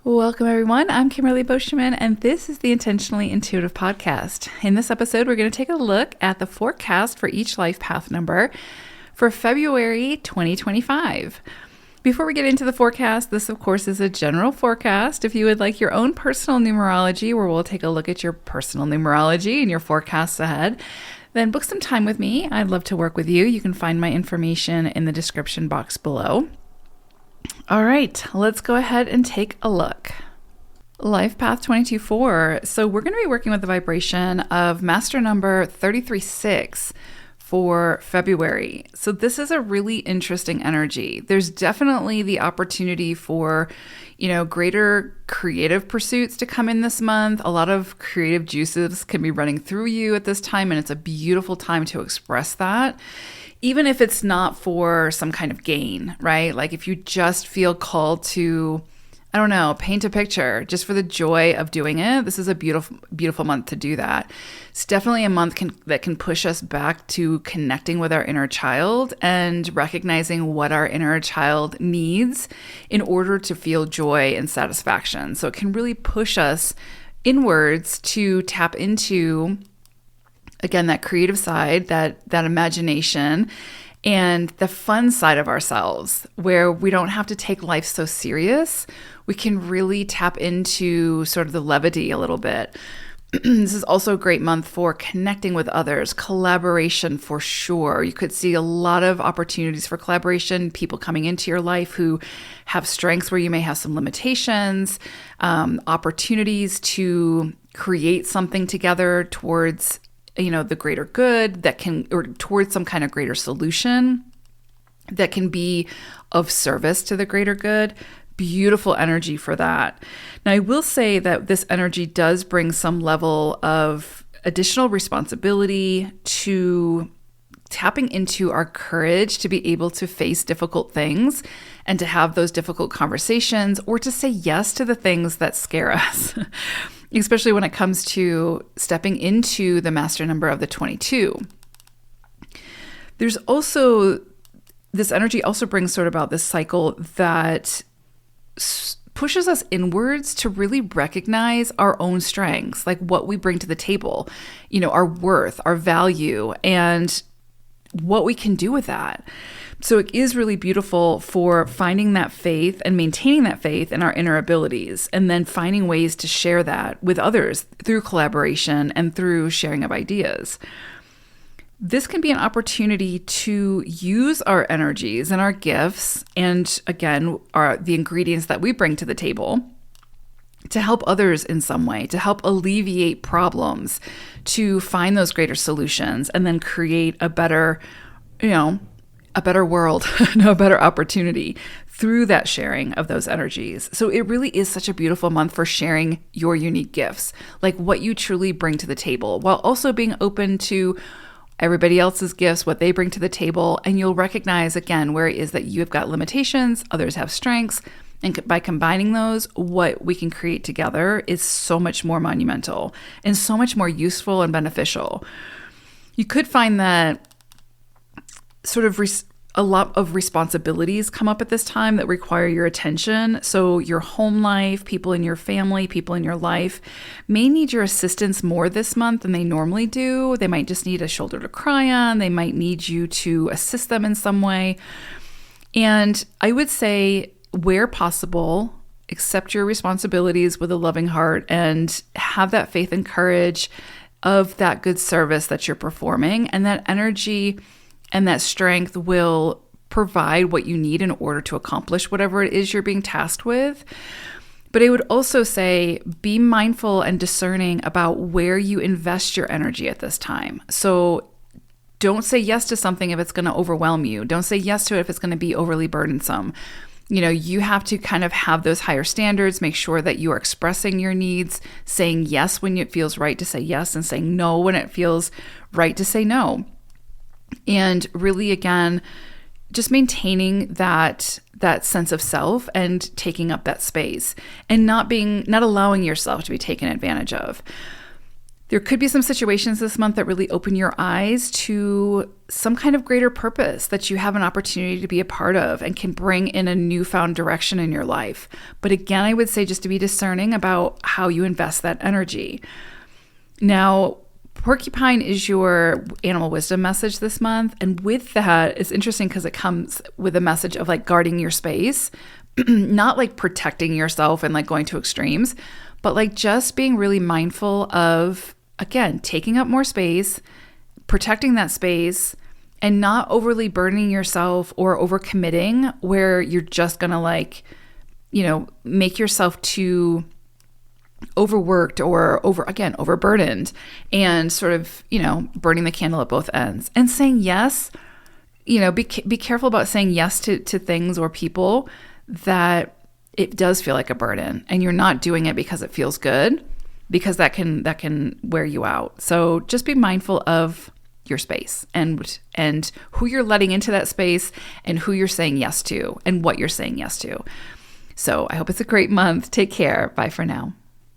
Welcome, everyone. I'm Kimberly Boschman, and this is the Intentionally Intuitive Podcast. In this episode, we're going to take a look at the forecast for each life path number for February 2025. Before we get into the forecast, this, of course, is a general forecast. If you would like your own personal numerology, where we'll take a look at your personal numerology and your forecasts ahead, then book some time with me. I'd love to work with you. You can find my information in the description box below. All right, let's go ahead and take a look. Life Path 22-4. So we're going to be working with the vibration of master number 33-6 for February. So this is a really interesting energy. There's definitely the opportunity for, greater creative pursuits to come in this month. A lot of creative juices can be running through you at this time, and it's a beautiful time to express that. Even if it's not for some kind of gain, right? Like if you just feel called to, paint a picture just for the joy of doing it, this is a beautiful, beautiful month to do that. It's definitely a month that can push us back to connecting with our inner child and recognizing what our inner child needs in order to feel joy and satisfaction. So it can really push us inwards to tap into, again, that creative side, that imagination, and the fun side of ourselves, where we don't have to take life so serious. We can really tap into sort of the levity a little bit. This is also a great month for connecting with others, collaboration for sure. You could see a lot of opportunities for collaboration, people coming into your life who have strengths where you may have some limitations, opportunities to create something together towards the greater good or towards some kind of greater solution that can be of service to the greater good. Beautiful energy for that. Now, I will say that this energy does bring some level of additional responsibility to tapping into our courage to be able to face difficult things and to have those difficult conversations, or to say yes to the things that scare us. Especially when it comes to stepping into the master number of the 22. There's also, this energy also brings sort of about this cycle that pushes us inwards to really recognize our own strengths, like what we bring to the table, our worth, our value, and what we can do with that. So it is really beautiful for finding that faith and maintaining that faith in our inner abilities, and then finding ways to share that with others through collaboration and through sharing of ideas. This can be an opportunity to use our energies and our gifts, and again, the ingredients that we bring to the table, to help others in some way, to help alleviate problems, to find those greater solutions, and then create a better, a better world, a better opportunity through that sharing of those energies. So it really is such a beautiful month for sharing your unique gifts, like what you truly bring to the table, while also being open to everybody else's gifts, what they bring to the table. And you'll recognize, again, where it is that you have got limitations, others have strengths. And by combining those, what we can create together is so much more monumental and so much more useful and beneficial. You could find that sort of a lot of responsibilities come up at this time that require your attention. So your home life, people in your family, people in your life may need your assistance more this month than they normally do. They might just need a shoulder to cry on. They might need you to assist them in some way. And I would say, where possible, accept your responsibilities with a loving heart and have that faith and courage of that good service that you're performing, and that energy and that strength will provide what you need in order to accomplish whatever it is you're being tasked with. But I would also say, be mindful and discerning about where you invest your energy at this time. So don't say yes to something if it's going to overwhelm you. Don't say yes to it if it's going to be overly burdensome. You have to kind of have those higher standards, make sure that you are expressing your needs, saying yes when it feels right to say yes, and saying no when it feels right to say no. And really, again, just maintaining that sense of self and taking up that space, and not allowing yourself to be taken advantage of. There could be some situations this month that really open your eyes to some kind of greater purpose that you have an opportunity to be a part of and can bring in a newfound direction in your life. But again, I would say just to be discerning about how you invest that energy. Now, Porcupine is your animal wisdom message this month. And with that, it's interesting because it comes with a message of like guarding your space, not like protecting yourself and like going to extremes, but like just being really mindful of, again, taking up more space, protecting that space, and not overly burdening yourself or overcommitting where you're just going to like, make yourself too overworked or overburdened and sort of, burning the candle at both ends. And saying yes, be careful about saying yes to things or people that it does feel like a burden and you're not doing it because it feels good, because that can wear you out. So just be mindful of your space and who you're letting into that space and who you're saying yes to and what you're saying yes to. So I hope it's a great month. Take care. Bye for now.